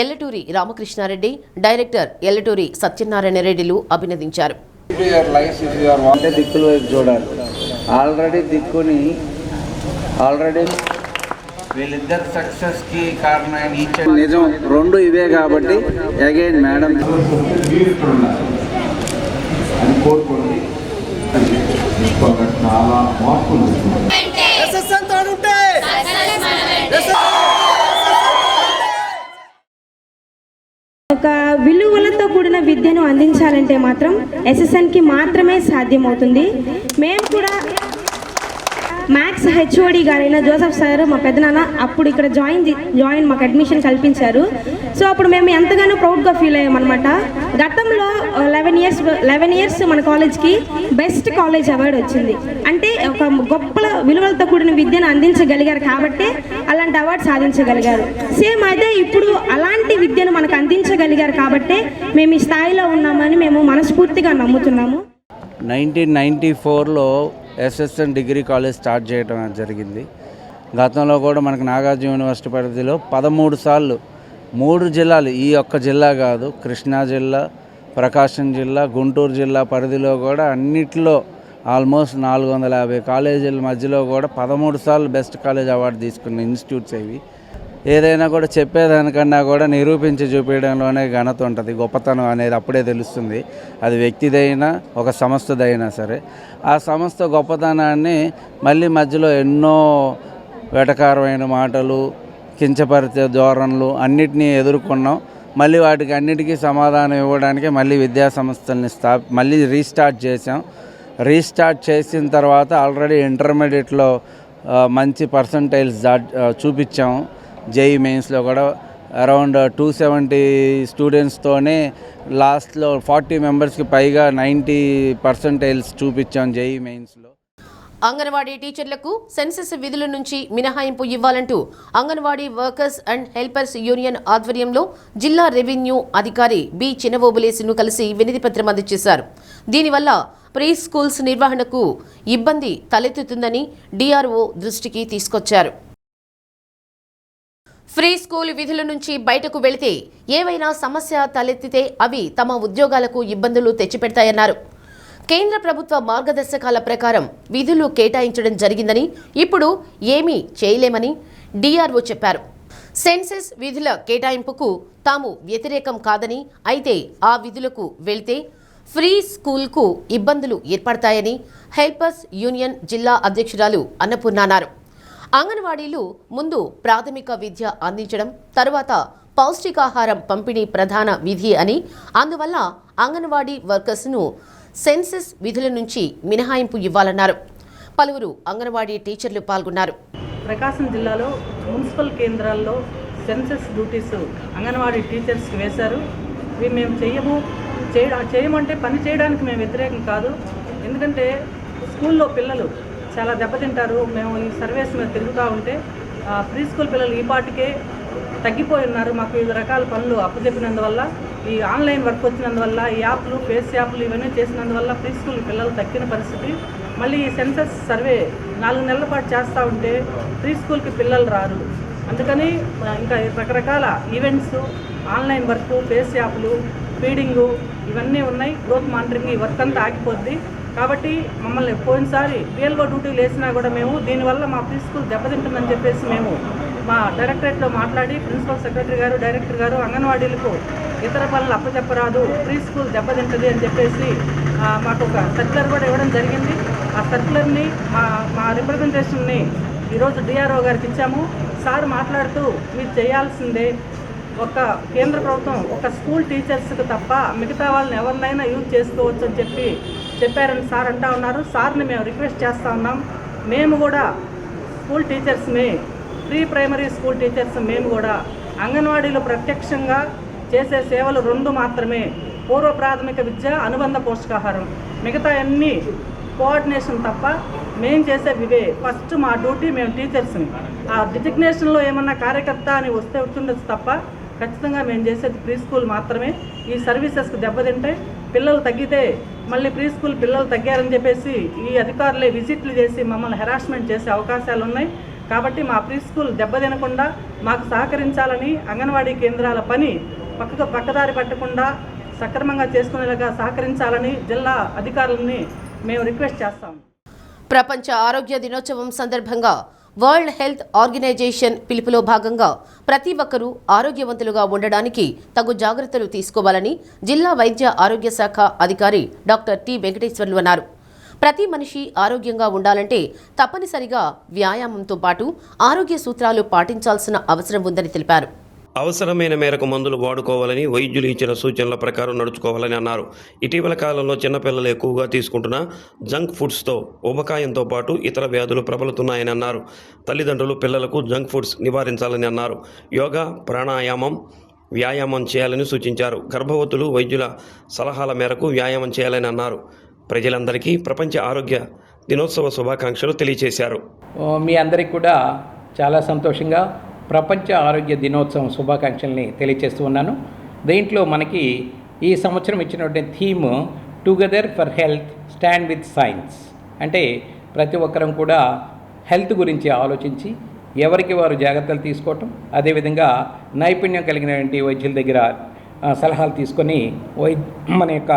S1: ఎల్లటూరి రామకృష్ణారెడ్డి, డైరెక్టర్ ఎల్లటూరి సత్యనారాయణ రెడ్డిలు అభినందించారు.
S11: దిక్కులు వైపు చూడాలి. ఆల్రెడీ వీళ్ళిద్దరు సక్సెస్కి కారణమైన నిజం 2 ఇవే కాబట్టి అగైన్ మేడం
S12: కోరుకోండి. చాలా మార్పులు
S13: ఒక విలువలతో కూడిన విద్యను అందించాలంటే మాత్రం ఎస్ఎస్ఎన్కి మాత్రమే సాధ్యమవుతుంది. మేము కూడా మ్యాథ్స్ హెచ్ఓడి గారైన జోసెఫ్ సార్ మా పెద్దనాన్న అప్పుడు ఇక్కడ జాయిన్ మాకు అడ్మిషన్ కల్పించారు. సో అప్పుడు మేము ఎంతగానో ప్రౌడ్గా ఫీల్ అయ్యామన్నమాట. గతంలో 11 ఇయర్స్ మన కాలేజ్కి బెస్ట్ కాలేజ్ అవార్డు వచ్చింది. అంటే ఒక గొప్ప విలువలతో కూడిన విద్యను అందించగలిగారు కాబట్టి అలాంటి అవార్డు సాధించగలిగారు. సేమ్ అదే ఇప్పుడు అలాంటి విద్యను మనకు అందించగలిగారు కాబట్టి మేము ఈ స్థాయిలో ఉన్నామని మేము మనస్ఫూర్తిగా నమ్ముతున్నాము.
S11: 1994లో ఎస్ఎస్ఎన్ డిగ్రీ కాలేజ్ స్టార్ట్ చేయడం జరిగింది. గతంలో కూడా మనకు నాగార్జున యూనివర్సిటీ పరిధిలో 13 సార్లు 3 జిల్లాలు, ఈ ఒక్క జిల్లా కాదు, కృష్ణా జిల్లా, ప్రకాశం జిల్లా, గుంటూరు జిల్లా పరిధిలో కూడా అన్నిట్లో ఆల్మోస్ట్ 450 కాలేజీల మధ్యలో కూడా 13 సార్లు బెస్ట్ కాలేజ్ అవార్డు తీసుకున్న ఇన్స్టిట్యూట్స్ ఇవి. ఏదైనా కూడా చెప్పేదానికన్నా కూడా నిరూపించి చూపించడంలోనే ఘనత ఉంటుంది, గొప్పతనం అనేది అప్పుడే తెలుస్తుంది. అది వ్యక్తిదైనా ఒక సంస్థదైనా సరే. ఆ సంస్థ గొప్పతనాన్ని మళ్ళీ మధ్యలో ఎన్నో వెటకారమైన మాటలు, కించపరిచే ధోరణులు అన్నిటినీ ఎదుర్కొన్నాం. మళ్ళీ వాటికి అన్నిటికీ సమాధానం ఇవ్వడానికి మళ్ళీ విద్యా సంస్థల్ని మళ్ళీ రీస్టార్ట్ చేసాం. రీస్టార్ట్ చేసిన తర్వాత ఆల్రెడీ ఇంటర్మీడియట్లో మంచి పర్సంటైల్స్ చూపించాము. జేఈ మెయిన్స్లో కూడా అరౌండ్ 270 స్టూడెంట్స్తోనే లాస్ట్లో 40 మెంబర్స్కి పైగా 90 పర్సంటైల్స్ చూపించాం జేఈ మెయిన్స్లో.
S1: అంగన్వాడీ టీచర్లకు సెన్సస్ విధుల నుంచి మినహాయింపు ఇవ్వాలంటూ anganwadi workers and helpers union ఆధ్వర్యంలో జిల్లా రెవెన్యూ అధికారి బి చినబోబులేసిను కలిసి వినతిపత్రం అందజేశారు. దీనివల్ల ప్రీ స్కూల్స్ నిర్వహణకు ఇబ్బంది తలెత్తుతుందని డిఆర్ఓ దృష్టికి తీసుకొచ్చారు. ఫ్రీ స్కూల్ విధుల నుంచి బయటకు వెళితే ఏవైనా సమస్య తలెత్తితే అవి తమ ఉద్యోగాలకు ఇబ్బందులు తెచ్చిపెడతాయన్నారు. కేంద్ర ప్రభుత్వ మార్గదర్శకాల ప్రకారం విధులు కేటాయించడం జరిగిందని, ఇప్పుడు ఏమీ చేయలేమని డిఆర్ఓ చెప్పారు. సెన్సస్ విధుల కేటాయింపుకు తాము వ్యతిరేకం కాదని, అయితే ఆ విధులకు వెళ్తే ఫ్రీ స్కూల్కు ఇబ్బందులు ఏర్పడతాయని హెల్పర్స్ యూనియన్ జిల్లా అధ్యక్షురాలు అన్నపూర్ణ అన్నారు. అంగన్వాడీలు ముందు ప్రాథమిక విద్య అందించడం, తరువాత పౌష్టికాహారం పంపిణీ ప్రధాన విధి అని, అందువల్ల అంగన్వాడీ వర్కర్స్ను సెన్సస్ విధుల నుంచి మినహాయింపు ఇవ్వాలన్నారు. పలువురు అంగన్వాడీ టీచర్లు పాల్గొన్నారు.
S6: ప్రకాశం జిల్లాలో మున్సిపల్ కేంద్రాల్లో సెన్సస్ డ్యూటీస్ అంగన్వాడీ టీచర్స్కి వేశారు. ఇవి మేము చేయమంటే పని చేయడానికి మేము వ్యతిరేకం కాదు. ఎందుకంటే స్కూల్లో పిల్లలు చాలా దెబ్బతింటారు. మేము ఈ సర్వేస్ మీద తిరుగుతూ ఉంటే ప్రీ స్కూల్ పిల్లలు ఈ పాటికే తగ్గిపోయి ఉన్నారు. మాకు వివిధ రకాల పనులు అప్పచెప్పినందువల్ల, ఈ ఆన్లైన్ వర్క్ వచ్చినందువల్ల, ఈ యాప్లు, ఫేస్ యాప్లు ఇవన్నీ చేసినందువల్ల ప్రీ స్కూల్ పిల్లలు తగ్గిన పరిస్థితి. మళ్ళీ ఈ సెన్సస్ సర్వే 4 నెలల పాటు చేస్తూ ఉంటే ప్రీ స్కూల్కి పిల్లలు రారు. అందుకని ఇంకా రకరకాల ఈవెంట్స్, ఆన్లైన్ వర్క్, ఫేస్ యాప్లు, ఫీడింగు ఇవన్నీ ఉన్నాయి. గ్రోత్ మానిటరింగ్ ఈ వర్క్ అంతా ఆగిపోద్ది. కాబట్టి మమ్మల్ని పోయినసారి బిఎల్ఓ డ్యూటీలు వేసినా కూడా మేము దీనివల్ల మా ప్రీ స్కూల్ దెబ్బతింటుందని చెప్పేసి మేము మా డైరెక్టరేట్లో మాట్లాడి ప్రిన్సిపల్ సెక్రటరీ గారు, డైరెక్టర్ గారు అంగన్వాడీలకు ఇతర పనులు అప్పచెప్పరాదు, ప్రీ స్కూల్ దెబ్బతింటుంది అని చెప్పేసి మాకు ఒక సర్క్యులర్ కూడా ఇవ్వడం జరిగింది. ఆ సర్క్యులర్ని మా రిప్రజెంటేషన్ని ఈరోజు డిఆర్ఓ గారికి ఇచ్చాము. సార్ మాట్లాడుతూ మీరు చేయాల్సిందే, ఒక కేంద్ర ప్రభుత్వం ఒక స్కూల్ టీచర్స్కి తప్ప మిగతా వాళ్ళని ఎవరినైనా యూజ్ చేసుకోవచ్చు అని చెప్పారని సార్ అంటా ఉన్నారు. సార్ని మేము రిక్వెస్ట్ చేస్తూ ఉన్నాం. మేము కూడా స్కూల్ టీచర్స్మే, ప్రీ ప్రైమరీ స్కూల్ టీచర్స్ మేము కూడా అంగన్వాడీలో ప్రత్యక్షంగా చేసే సేవలు 2 మాత్రమే: పూర్వ ప్రాథమిక విద్య, అనుబంధ పోషకాహారం. మిగతా అన్ని కోఆర్డినేషన్ తప్ప మేము చేసేవివే. ఫస్ట్ మా డ్యూటీ మేము టీచర్స్ని. ఆ డిజిగ్నేషన్లో ఏమన్నా కార్యకర్త అని వస్తుండొచ్చు తప్ప ఖచ్చితంగా మేము చేసేది ప్రీ స్కూల్ మాత్రమే. ఈ సర్వీసెస్కి దెబ్బతింటాయి. పిల్లలు తగ్గితే మళ్ళీ ప్రీ స్కూల్ పిల్లలు తగ్గారని చెప్పేసి ఈ అధికారులే విజిట్లు చేసి మమ్మల్ని హెరాస్మెంట్ చేసే అవకాశాలు ఉన్నాయి. కాబట్టి మా ప్రీ స్కూల్ దెబ్బతినకుండా మాకు సహకరించాలని, అంగన్వాడీ కేంద్రాల పని పక్కదారి పట్టకుండా సక్రమంగా చేసుకునేలాగా సహకరించాలని జిల్లా అధికారులని మేము రిక్వెస్ట్ చేస్తాం.
S1: ప్రపంచ ఆరోగ్య దినోత్సవం సందర్భంగా వరల్డ్ హెల్త్ ఆర్గనైజేషన్ పిలుపులో భాగంగా ప్రతి ఒక్కరూ ఆరోగ్యవంతులుగా ఉండడానికి తగు జాగ్రత్తలు తీసుకోవాలని జిల్లా వైద్య ఆరోగ్య శాఖ అధికారి డాక్టర్ టి వెంకటేశ్వర్లు అన్నారు. ప్రతి మనిషి ఆరోగ్యంగా ఉండాలంటే తప్పనిసరిగా వ్యాయామంతో పాటు ఆరోగ్య సూత్రాలు పాటించాల్సిన అవసరం ఉందని తెలిపారు.
S4: అవసరమైన మేరకు మందులు వాడుకోవాలని, వైద్యులు ఇచ్చిన సూచనల ప్రకారం నడుచుకోవాలని అన్నారు. ఇటీవల కాలంలో చిన్నపిల్లలు ఎక్కువగా తీసుకుంటున్న జంక్ ఫుడ్స్తో ఊబకాయంతో పాటు ఇతర వ్యాధులు ప్రబలుతున్నాయని అన్నారు. తల్లిదండ్రులు పిల్లలకు జంక్ ఫుడ్స్ నివారించాలని అన్నారు. యోగా, ప్రాణాయామం, వ్యాయామం చేయాలని సూచించారు. గర్భవతులు వైద్యుల సలహాల మేరకు వ్యాయామం చేయాలని అన్నారు. ప్రజలందరికీ ప్రపంచ ఆరోగ్య దినోత్సవ శుభాకాంక్షలు తెలియజేశారు.
S14: మీ అందరికీ కూడా చాలా సంతోషంగా ప్రపంచ ఆరోగ్య దినోత్సవం శుభాకాంక్షల్ని తెలియజేస్తూ ఉన్నాను. దీంట్లో మనకి ఈ సంవత్సరం ఇచ్చినటువంటి theme together for health stand with science. అంటే ప్రతి ఒక్కరం కూడా హెల్త్ గురించి ఆలోచించి ఎవరికి వారు జాగ్రత్తలు తీసుకోవటం, అదేవిధంగా నైపుణ్యం కలిగినటువంటి వైద్యుల దగ్గర సలహాలు తీసుకొని మన యొక్క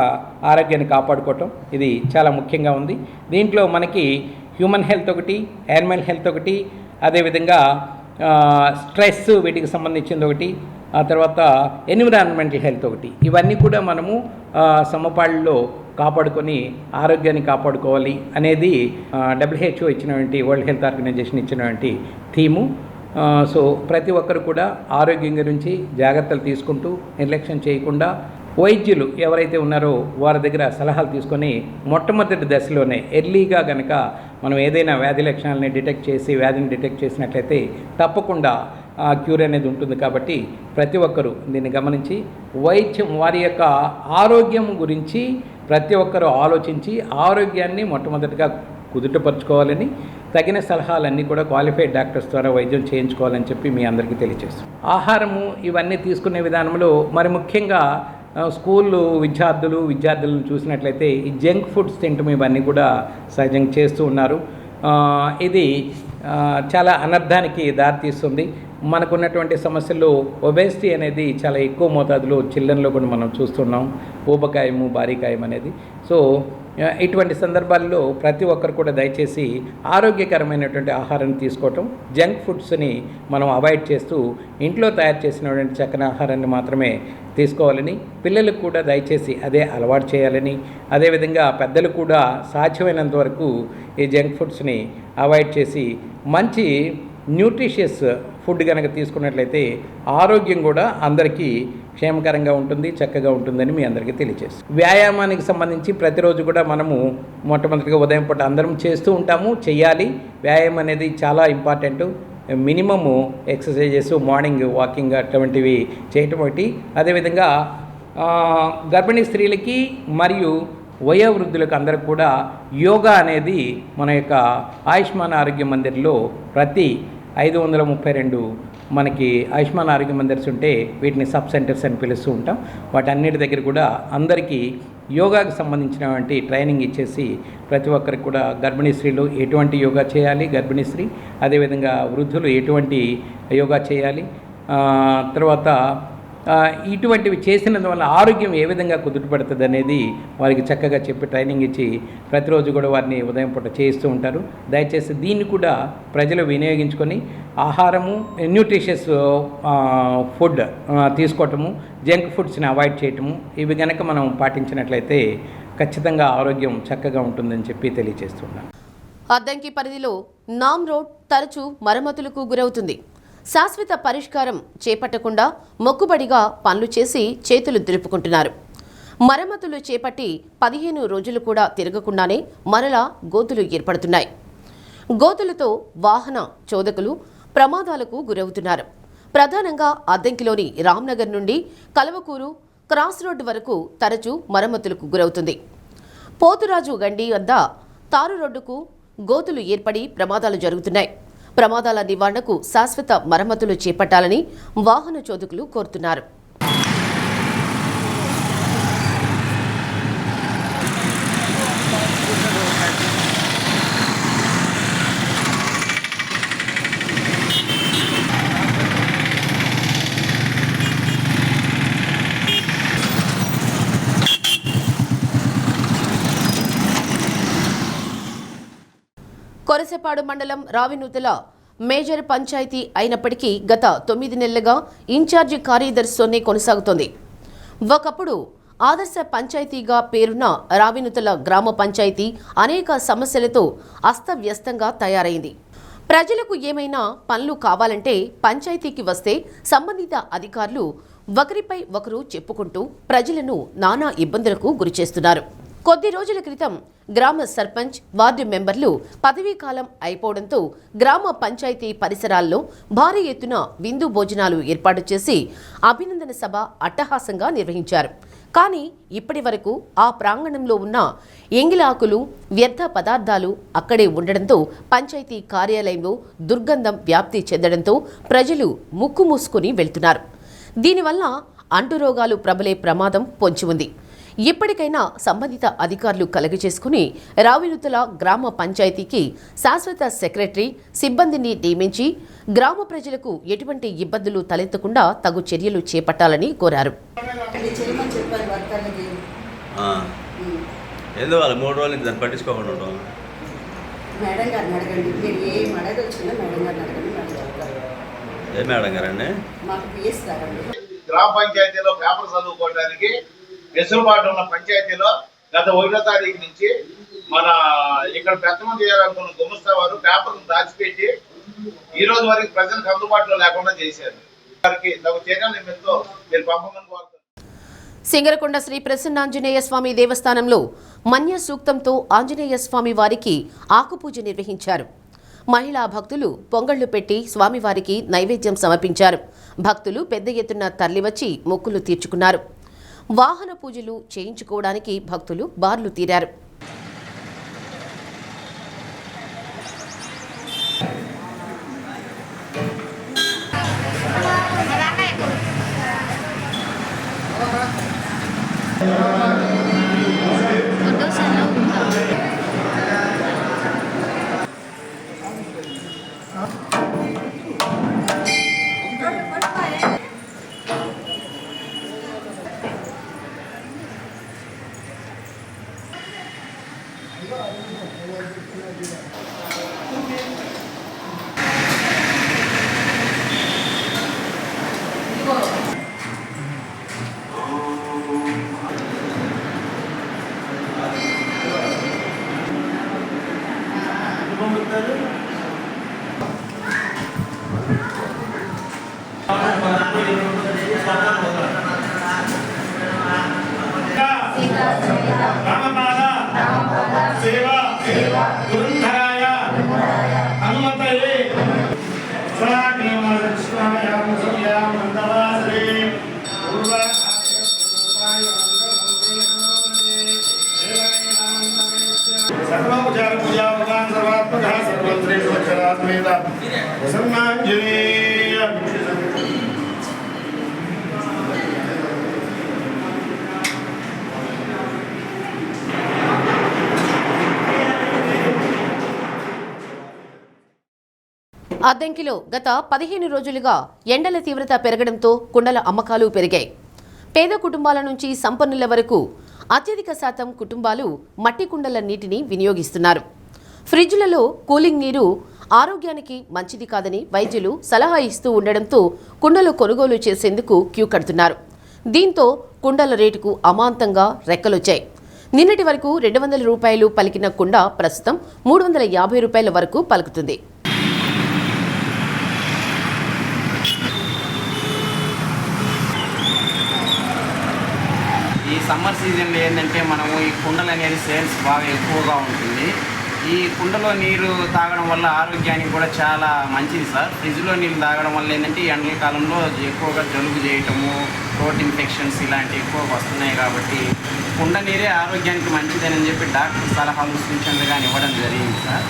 S14: ఆరోగ్యాన్ని కాపాడుకోవటం ఇది చాలా ముఖ్యంగా ఉంది. దీంట్లో మనకి హ్యూమన్ హెల్త్ ఒకటి, యానిమల్ హెల్త్ ఒకటి, అదేవిధంగా స్ట్రెస్ వీటికి సంబంధించింది ఒకటి, ఆ తర్వాత ఎన్విరాన్మెంటల్ హెల్త్ ఒకటి. ఇవన్నీ కూడా మనము సమపాళ్ళలో కాపాడుకొని ఆరోగ్యాన్ని కాపాడుకోవాలి అనేది WHO ఇచ్చినటువంటి, వరల్డ్ హెల్త్ ఆర్గనైజేషన్ ఇచ్చినటువంటి థీము. సో ప్రతి ఒక్కరు కూడా ఆరోగ్యం గురించి జాగ్రత్తలు తీసుకుంటూ నిర్లక్ష్యం చేయకుండా వైద్యులు ఎవరైతే ఉన్నారో వారి దగ్గర సలహాలు తీసుకొని మొట్టమొదటి దశలోనే ఎర్లీగా కనుక మనం ఏదైనా వ్యాధి లక్షణాలని వ్యాధిని డిటెక్ట్ చేసినట్లయితే తప్పకుండా క్యూర్ అనేది ఉంటుంది. కాబట్టి ప్రతి ఒక్కరూ దీన్ని గమనించి వైద్యం వారి యొక్క ఆరోగ్యం గురించి ప్రతి ఒక్కరూ ఆలోచించి ఆరోగ్యాన్ని మొట్టమొదటిగా కుదుటపరుచుకోవాలని, తగిన సలహాలన్నీ కూడా క్వాలిఫైడ్ డాక్టర్స్ ద్వారా వైద్యం చేయించుకోవాలని చెప్పి మీ అందరికీ తెలియజేస్తాం. ఆహారము ఇవన్నీ తీసుకునే విధానంలో మరి ముఖ్యంగా స్కూళ్ళు విద్యార్థులను చూసినట్లయితే ఈ జంక్ ఫుడ్స్ తింటం ఇవన్నీ కూడా సహజంగా చేస్తూ ఉన్నారు. ఇది చాలా అనర్థానికి దారితీస్తుంది. మనకున్నటువంటి సమస్యల్లో ఒబేసిటీ అనేది చాలా ఎక్కువ మోతాదులో చిల్డ్రన్లో కూడా మనం చూస్తున్నాం, ఊబకాయము, బారీకాయం అనేది. సో ఇటువంటి సందర్భాల్లో ప్రతి ఒక్కరు కూడా దయచేసి ఆరోగ్యకరమైనటువంటి ఆహారాన్ని తీసుకోవటం, జంక్ ఫుడ్స్ని మనం అవాయిడ్ చేస్తూ ఇంట్లో తయారు చేసినటువంటి చక్కని ఆహారాన్ని మాత్రమే తీసుకోవాలని, పిల్లలకు కూడా దయచేసి అదే అలవాటు చేయాలని, అదేవిధంగా పెద్దలు కూడా సాధ్యమైనంత వరకు ఈ జంక్ ఫుడ్స్ని అవాయిడ్ చేసి మంచి న్యూట్రిషియస్ ఫుడ్ కనుక తీసుకున్నట్లయితే ఆరోగ్యం కూడా అందరికీ క్షేమకరంగా ఉంటుంది, చక్కగా ఉంటుందని మీ అందరికీ తెలియజేస్తాం. వ్యాయామానికి సంబంధించి ప్రతిరోజు కూడా మనము మొట్టమొదటిగా ఉదయం పూట అందరం చేస్తూ ఉంటాము, చెయ్యాలి. వ్యాయామం అనేది చాలా important. Minimum exercises, morning walking అటువంటివి చేయటం ఒకటి. అదేవిధంగా గర్భిణీ స్త్రీలకి మరియు వయోవృద్ధులకు అందరికి కూడా యోగా అనేది మన యొక్క ఆయుష్మాన్ ఆరోగ్య మందిర్లో ప్రతి 532 మనకి ఆయుష్మాన్ ఆరోగ్య మందిర్స్ ఉంటే వీటిని సబ్ సెంటర్స్ అని పిలుస్తూ ఉంటాం. వాటన్నిటి దగ్గర కూడా అందరికీ యోగాకు సంబంధించినటువంటి ట్రైనింగ్ ఇచ్చేసి ప్రతి ఒక్కరికి కూడా గర్భిణీ స్త్రీలు ఎటువంటి యోగా చేయాలి, గర్భిణీ స్త్రీ అదేవిధంగా వృద్ధులు ఎటువంటి యోగా చేయాలి, తర్వాత ఇటువంటివి చేసినందువల్ల ఆరోగ్యం ఏ విధంగా కుదుటపడుతుంది అనేది వారికి చక్కగా చెప్పి ట్రైనింగ్ ఇచ్చి ప్రతిరోజు కూడా వారిని ఉదయం పూట చేయిస్తూ ఉంటారు. దయచేసి దీన్ని కూడా ప్రజలు వినియోగించుకొని ఆహారము, న్యూట్రిషియస్ ఫుడ్ తీసుకోవటము, జంక్ ఫుడ్స్ని అవాయిడ్ చేయటము ఇవి కనుక మనం పాటించినట్లయితే ఖచ్చితంగా ఆరోగ్యం చక్కగా ఉంటుందని చెప్పి తెలియజేస్తున్నాను.
S1: అద్దంకి పరిధిలో నామ్ రోడ్ తరచూ మరమ్మతులకు గురవుతుంది. శాశ్వత పరిష్కారం చేపట్టకుండా మొక్కుబడిగా పనులు చేసి చేతులు దులుపుకుంటున్నారు. మరమ్మతులు చేపట్టి 15 రోజులు కూడా తిరగకుండానే మరలా గోతులు ఏర్పడుతున్నాయి. గోతులతో వాహన చోదకులు ప్రమాదాలకు గురవుతున్నారు. ప్రధానంగా అద్దంకిలోని రామ్నగర్ నుండి కలవకూరు క్రాస్ రోడ్డు వరకు తరచూ మరమ్మతులకు గురవుతుంది. పోతురాజు గండి వద్ద తారు రోడ్డుకు గోతులు ఏర్పడి ప్రమాదాలు జరుగుతున్నాయి. ప్రమాదాల నివారణకు శాశ్వత మరమ్మతులు చేపట్టాలని వాహన చోదకులు కోరుతున్నారు. కొరసపాడు మండలం రావినూతల మేజర్ పంచాయతీ అయినప్పటికీ గత 9 నెలలుగా ఇన్ఛార్జి కార్యదర్శితోనే కొనసాగుతోంది. ఒకప్పుడు ఆదర్శ పంచాయతీగా పేరున్న రావినూతల గ్రామ పంచాయతీ అనేక సమస్యలతో అస్తవ్యస్తంగా తయారైంది. ప్రజలకు ఏమైనా పనులు కావాలంటే పంచాయతీకి వస్తే సంబంధిత అధికారులు ఒకరిపై ఒకరు చెప్పుకుంటూ ప్రజలను నానా ఇబ్బందులకు గురిచేస్తున్నారు. కొద్ది రోజుల క్రితం గ్రామ సర్పంచ్, వార్డు మెంబర్లు పదవీకాలం అయిపోవడంతో గ్రామ పంచాయతీ పరిసరాల్లో భారీ ఎత్తున విందు భోజనాలు ఏర్పాటు చేసి అభినందన సభ అట్టహాసంగా నిర్వహించారు. కానీ ఇప్పటి వరకు ఆ ప్రాంగణంలో ఉన్న ఎంగిలాకులు, వ్యర్థ పదార్థాలు అక్కడే ఉండడంతో పంచాయతీ కార్యాలయంలో దుర్గంధం వ్యాప్తి చెందడంతో ప్రజలు ముక్కు మూసుకుని వెళ్తున్నారు. దీనివల్ల అంటురోగాలు ప్రబలే ప్రమాదం పొంచి ఉంది. ఇప్పటికైనా సంబంధిత అధికారులు కలగజేసుకుని రావినుతుల గ్రామ పంచాయతీకి శాశ్వత సెక్రటరీ సిబ్బందిని నియమించి గ్రామ ప్రజలకు ఎటువంటి ఇబ్బందులు తలెత్తకుండా తగు చర్యలు చేపట్టాలని కోరారు.
S15: ఎందుకు వాళ్ళు 3 రోజులు దాన్ని పట్టించుకోకుండా ఉంటాం.
S16: మేడం గారిని అడగండి, మీరు ఏం అడగొచ్చినా మేడం గారిని అడగండి, మేడం చెప్తారు.
S15: ఏ మేడం గారండి?
S16: మాకు పిఎస్ గారండి.
S17: గ్రామ పంచాయతీలో పేపర్ చదువుకోవడానికి వెసులుబాటు ఉన్న పంచాయతీలో గత 1వ తారీఖు నుంచి మన ఇక్కడ ప్రయత్నం చేయాలనుకున్న గుమస్తా వారు పేపర్ను దాచిపెట్టి ఈ రోజు వరకు ప్రజలకు అందుబాటులో లేకుండా చేశారు. వారికి తగు చర్యల నిమిత్తం మీరు పంపమని కోరుతున్నారు.
S1: సింగరకొండ శ్రీ ప్రసన్నాంజనేయ స్వామి దేవస్థానంలో మన్య సూక్తంతో ఆంజనేయ స్వామి వారికి ఆకుపూజ నిర్వహించారు. మహిళా భక్తులు పొంగళ్లు పెట్టి స్వామివారికి నైవేద్యం సమర్పించారు. భక్తులు పెద్ద ఎత్తున తరలివచ్చి మొక్కులు తీర్చుకున్నారు. వాహన పూజలు చేయించుకోవడానికి భక్తులు బార్లు తీరారు. అద్దంకిలో గత 15 రోజులుగా ఎండల తీవ్రత పెరగడంతో కుండల అమ్మకాలు పెరిగాయి. పేద కుటుంబాల నుంచి సంపన్నుల వరకు అత్యధిక శాతం కుటుంబాలు మట్టి కుండల నీటిని వినియోగిస్తున్నారు. ఫ్రిడ్జ్లలో కూలింగ్ నీరు ఆరోగ్యానికి మంచిది కాదని వైద్యులు సలహా ఇస్తూ ఉండడంతో కుండలు కొనుగోలు చేసేందుకు క్యూ కడుతున్నారు. దీంతో కుండల రేటుకు అమాంతంగా రెక్కలొచ్చాయి. నిన్నటి వరకు 200 రూపాయలు పలికిన కుండ ప్రస్తుతం 350 రూపాయల వరకు పలుకుతుంది.
S18: ఈ సమ్మర్ సీజన్లో ఏంటంటే మనము ఈ కుండలు అనేది సేల్స్ బాగా ఎక్కువగా ఉంటుంది. ఈ కుండలో నీరు తాగడం వల్ల ఆరోగ్యానికి కూడా చాలా మంచిది సార్. ఫ్రిడ్జ్లో నీళ్ళు తాగడం వల్ల ఏంటంటే ఈ ఎండల కాలంలో ఎక్కువగా జలుబు చేయటము, థ్రోట్ ఇన్ఫెక్షన్స్ ఇలాంటివి ఎక్కువగా వస్తున్నాయి. కాబట్టి కుండ నీరే ఆరోగ్యానికి మంచిదని చెప్పి డాక్టర్ సలహాలు సూచనలు కానీ ఇవ్వడం జరిగింది సార్.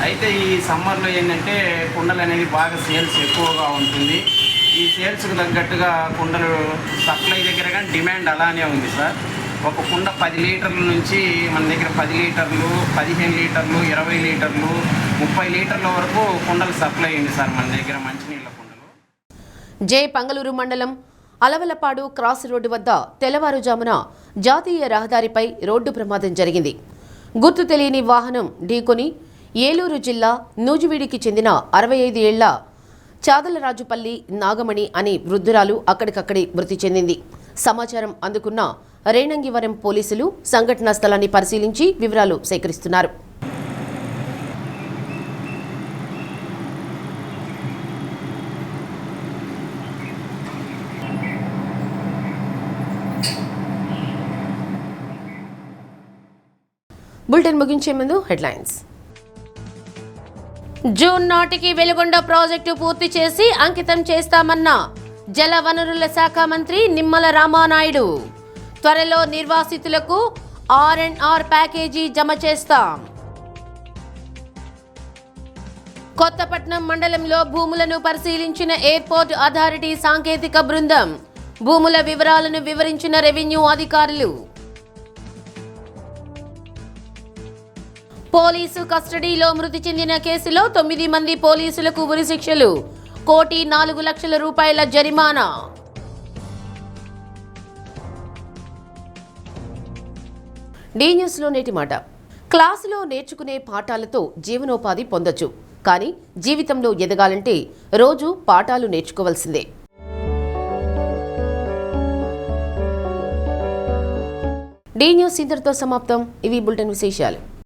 S18: అయితే ఈ సమ్మర్లో ఏంటంటే కుండలు అనేది బాగా సేల్స్ ఎక్కువగా ఉంటుంది. ఈ సేల్స్కు తగ్గట్టుగా కుండలు సప్లై దగ్గర కానీ డిమాండ్ అలానే ఉంది సార్. ఒక కుండ 10 లీటర్ల నుంచి మన దగ్గర 10 లీటర్లు, 15 లీటర్లు, 20 లీటర్లు, 30 లీటర్ల వరకు కుండలు సప్లై అయింది సార్ మన దగ్గర మంచినీళ్ళ కుండలు.
S1: పంగలూరు మండలం అలవలపాడు క్రాస్ రోడ్డు వద్ద తెల్లవారుజామున జాతీయ రహదారిపై రోడ్డు ప్రమాదం జరిగింది. గుర్తు తెలియని వాహనం ఢీకొని ఏలూరు జిల్లా నూజివీడికి చెందిన 65 ఏళ్ల చాదలరాజుపల్లి నాగమణి అనే వృద్ధురాలు అక్కడికక్కడే మృతి చెందింది. సమాచారం అందుకున్న రేణంగివరం పోలీసులు సంఘటనా స్థలాన్ని పరిశీలించి వివరాలు సేకరిస్తున్నారు. బులెటిన్ ముగించే ముందు హెడ్లైన్స్. జూన్ నాటికి వెలుగొండ ప్రాజెక్టు పూర్తి చేసి అంకితం చేస్తామన్న జలవనరుల శాఖ మంత్రి నిమ్మల రామానాయుడు. త్వరలో నిర్వాసితులకు R&R ప్యాకేజీ జమ చేస్తాం. కొత్తపట్నం మండలంలో భూములను పరిశీలించిన ఎయిర్పోర్ట్ అథారిటీ సాంకేతిక బృందం. భూముల వివరాలను వివరించిన రెవెన్యూ అధికారులు. పోలీసు కస్టడీలో మృతి చెందిన కేసులో 9 మంది పోలీసులకు ఉరిశిక్షలు, 1,04,00,000 రూపాయల జరిమానా. డి న్యూస్లో నేటి మాట. క్లాసులో నేర్చుకునే పాఠాలతో జీవనోపాధి పొందొచ్చు, కానీ జీవితంలో ఎదగాలంటే రోజు పాఠాలు నేర్చుకోవాల్సిందే. డి న్యూస్ ఇంతటితో సమాప్తం. ఇవి బులెటిన్ విశేషాలు.